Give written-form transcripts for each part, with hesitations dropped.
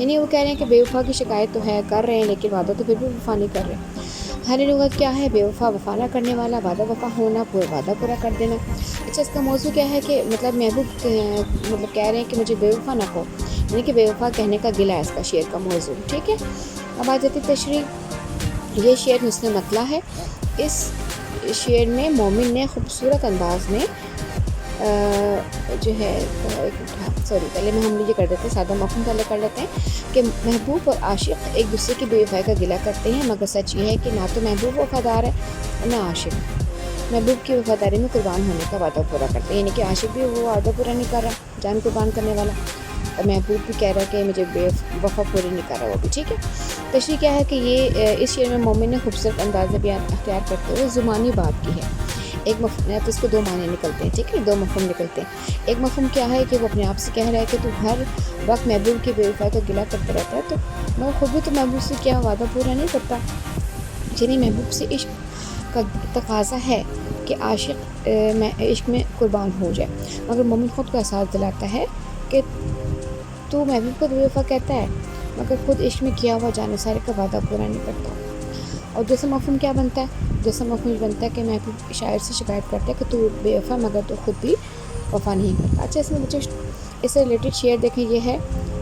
یعنی وہ کہہ رہے ہیں کہ بے وفا کی شکایت تو ہے، کر رہے ہیں لیکن وعدہ تو پھر بھی وفا نہیں کر رہے۔ حل لغت کیا ہے؟ بے وفا، وفا نہ کرنے والا، وعدہ وفا ہونا، وعدہ پورا کر دینا۔ اچھا، اس کا موضوع کیا ہے کہ مطلب محبوب مطلب کہہ رہے ہیں کہ مجھے بے وفا نہ کہو، یعنی کہ بے وفا کہنے کا گلہ ہے اس کا شعر کا موضوع، ٹھیک ہے۔ اب آ جاتی تشریح۔ یہ شعر حسن مطلع ہے۔ اس شعر میں مومن نے خوبصورت انداز میں جو ہے پہلے میں ہم یہ کر دیتے ہیں، سادہ مفہوم پہلے کر لیتے ہیں کہ محبوب اور عاشق ایک دوسرے کی بے وفائی کا گلہ کرتے ہیں، مگر سچ یہ ہے کہ نہ تو محبوب وفادار ہے نہ عاشق۔ محبوب کی وفاداری میں قربان ہونے کا وعدہ پورا کرتے ہیں، یعنی کہ عاشق بھی وہ وعدہ پورا نہیں کر رہا، جان قربان کرنے والا، اور محبوب بھی کہہ رہا ہے کہ مجھے بے وفا پوری نہیں کر رہا وہ بھی، ٹھیک ہے۔ تشریح کیا ہے کہ یہ اس شعر میں مومن نے خوبصورت انداز میں بیان اختیار کرتے ہوئے زمانی بات کی ہے۔ ایک مفہوم تو اس کو دو معنی نکلتے ہیں، ٹھیک ہے، دو مفہوم نکلتے ہیں۔ ایک مفہوم کیا ہے کہ وہ اپنے آپ سے کہہ رہا ہے کہ تو ہر وقت محبوب کی بے وفائی کا گلہ کرتا رہتا ہے، تو میں خود بھی تو محبوب سے کیا وعدہ پورا نہیں کرتا، یعنی محبوب سے عشق کا تقاضا ہے کہ عاشق عشق میں قربان ہو جائے، مگر مومن خود کو احساس دلاتا ہے کہ تو محبوب کو بے وفا کہتا ہے مگر خود عشق میں کیا ہوا جانے سارے کا وعدہ پورا نہیں کرتا۔ اور دوسرا مفہوم کیا بنتا ہے؟ دوسرا مفہوم بنتا ہے کہ محبوب شاعر سے شکایت کرتا ہے کہ تو بے وفا مگر تو خود بھی وفا نہیں کرتا۔ اچھا، اس میں بچے اس سے ریلیٹڈ شعر دیکھیں، یہ ہے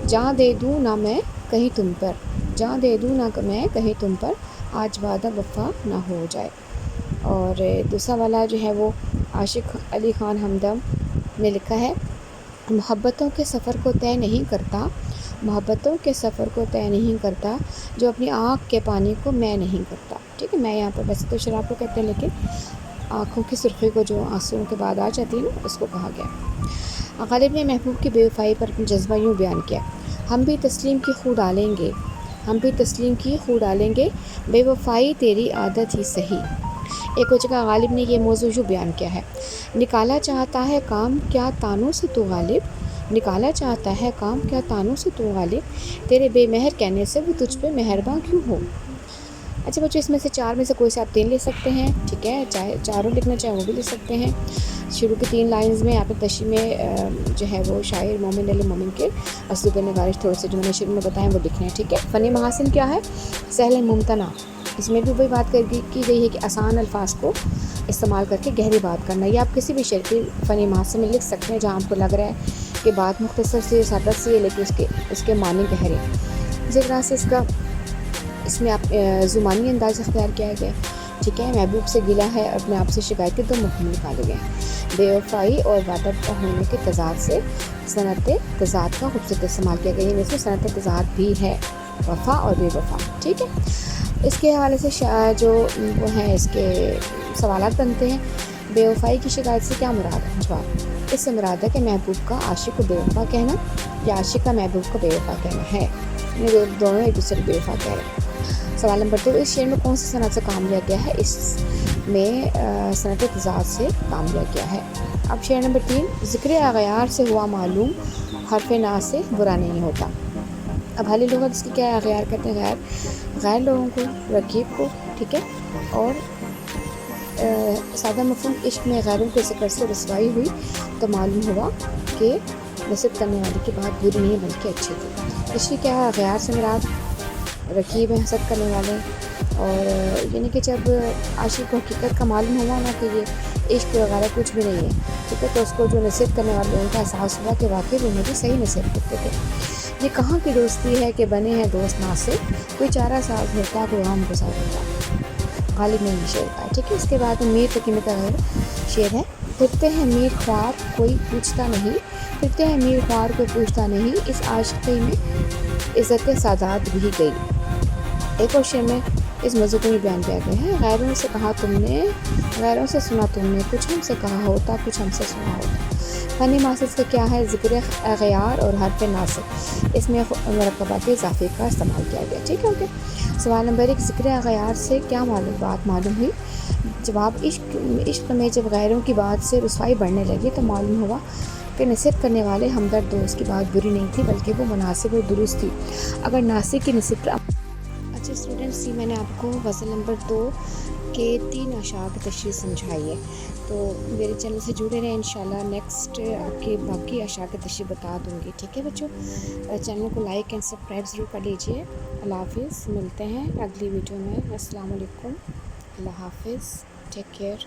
جہاں دے دوں نہ میں کہیں تم پر، جہاں دے دوں نہ میں کہیں تم پر، آج وعدہ وفا نہ ہو جائے۔ اور دوسرا والا جو ہے وہ عاشق علی خان ہمدم نے لکھا ہے، محبتوں کے سفر کو طے نہیں کرتا، محبتوں کے سفر کو طے نہیں کرتا، جو اپنی آنکھ کے پانی کو میں نہیں کرتا، ٹھیک ہے۔ میں یہاں پر ویسے تو شراب کو کہتے ہیں، لیکن آنکھوں کی سرخی کو جو آنسوؤں کے بعد آ جاتی ہے نا، اس کو کہا گیا۔ غالب نے محبوب کی بے وفائی پر اپنا جذبہ یوں بیان کیا، ہم بھی تسلیم کی خو ڈالیں گے، ہم بھی تسلیم کی خو ڈالیں گے، بے وفائی تیری عادت ہی سہی۔ ایک اور جگہ غالب نے یہ موضوع یوں بیان کیا ہے، نکالا چاہتا ہے کام کیا تانوں سے تو غالب، نکالا چاہتا ہے کام کیا تانوں سے تو غالب، تیرے بے مہر کہنے سے وہ تجھ پہ مہرباں کیوں ہو۔ اچھا بچے، اس میں سے چار میں سے کوئی سے آپ 3 لے سکتے ہیں، ٹھیک ہے، چاہے چاروں لکھنا چاہیں وہ بھی لکھ سکتے ہیں۔ شروع کی 3 لائنز میں آپ نے تشریح میں جو ہے وہ شاعر مومن علی مومن کے اسلوب نگارش تھوڑے سے جو میں نے شروع میں بتائیں وہ لکھنے ہیں، ٹھیک ہے۔ فنی محاسن کیا ہے؟ سہل ممتنع، اس میں بھی وہی بات کی گئی ہے کہ آسان الفاظ کو استعمال کر کے گہری بات کرنا، یہ آپ کسی بھی شعر کی فنی محاسن میں لکھ سکتے ہیں جہاں آپ کو لگ رہا ہے کہ بات مختصر سی سادہ سی ہے لیکن اس کے معنی گہرے۔ اسی طرح سے اس میں آپ زمانی انداز اختیار کیا گیا، ٹھیک ہے۔ محبوب سے گلہ ہے، اپنے آپ سے شکایت کے 2 مفہوم نکالے گئے ہیں، بے وفائی اور وعدہ ہونے کے تضاد سے صنعت تضاد کا خوبصورت استعمال کیا گیا ہے، اس میں صنعت تضاد بھی ہے، وفا اور بے وفا، ٹھیک ہے۔ اس کے حوالے سے جو وہ ہیں اس کے سوالات بنتے ہیں، بے وفائی کی شکایت سے کیا مراد ہے؟ جواب، اس سے مراد ہے کہ محبوب کا عاشق کو بے وفا کہنا یا عاشق کا محبوب کو بے وفا کہنا ہے، دونوں ایک دوسرے کو بے وفا کہہ رہے ہیں۔ سوال نمبر 2، اس شعر میں کون سی صنعت سے کام لیا گیا ہے؟ اس میں صنعت تضاد سے کام لیا گیا ہے۔ اب شعر نمبر 3، ذکر اغیار سے ہوا معلوم حرف نا سے برا نہیں ہوتا۔ اب حالی لغت اس کی کیا ہے؟ اغیار کہتے ہیں غیر لوگوں کو، رقیب کو، ٹھیک ہے۔ اور سادہ مفہوم، عشق میں غیروں کے ذکر سے رسوائی ہوئی تو معلوم ہوا کہ نصیحت کرنے والے کی بات بری نہیں بلکہ اچھی تھی۔ اس کی کیا ہے؟ اغیار سے مراد رقیب ہے، حسد کرنے والے، اور یعنی کہ جب عاشق کو حقیقت کا معلوم ہوا نا کہ یہ عشق وغیرہ کچھ بھی نہیں ہے، ٹھیک ہے، تو اس کو جو نصیحت کرنے والے لوگوں کا احساس ہوا کہ واقعی وہ مجھے صحیح نصیحت کرتے تھے۔ یہ کہاں کی دوستی ہے کہ بنے ہیں دوست نا سے، کوئی چارہ ساز ہوتا کوئی غم گسار ہوتا، غالب نے یہ شعر کہا، ٹھیک ہے۔ اس کے بعد میر تقی کا شعر ہے، پھرتے ہیں میر خوار کوئی پوچھتا نہیں، پھرتے ہیں میر خوار کوئی پوچھتا نہیں، اس عاشقی میں عزت سادات بھی گئی۔ ایک اور شعر میں اس موضوع کو بھی بیان کیا گیا ہے، غیروں سے کہا تم نے، غیروں سے سنا تم نے، کچھ ہم سے کہا ہوتا کچھ ہم سے سنا ہوتا۔ فنی محاسن کا کیا ہے؟ ذکر اغیار اور حرف ناصب، اس میں مرکبات اضافی کا استعمال کیا گیا، ٹھیک ہے، اوکے۔ سوال نمبر 1، ذکر اغیار سے کیا بات معلوم ہوئی؟ جواب، عشق میں جب غیروں کی بات سے رسوائی بڑھنے لگی تو معلوم ہوا کہ نصیحت کرنے والے ہمدرد دوست کی بات بری نہیں تھی بلکہ وہ مناسب اور درست تھی۔ اگر ناصح کی نصیحت پر اچھا اسٹوڈنٹس، میں نے آپ کو غزل نمبر 2 کے 3 اشعار کی تشریح سمجھائی ہے۔ تو میرے چینل سے جڑے رہیں، انشاءاللہ نیکسٹ آپ کے باقی اشعار کے تشریح بتا دوں گی، ٹھیک ہے بچوں. چینل کو لائک اینڈ سبسکرائب ضرور کر لیجیے. اللہ حافظ، ملتے ہیں اگلی ویڈیو میں. السلام علیکم، اللہ حافظ، ٹیک کیئر.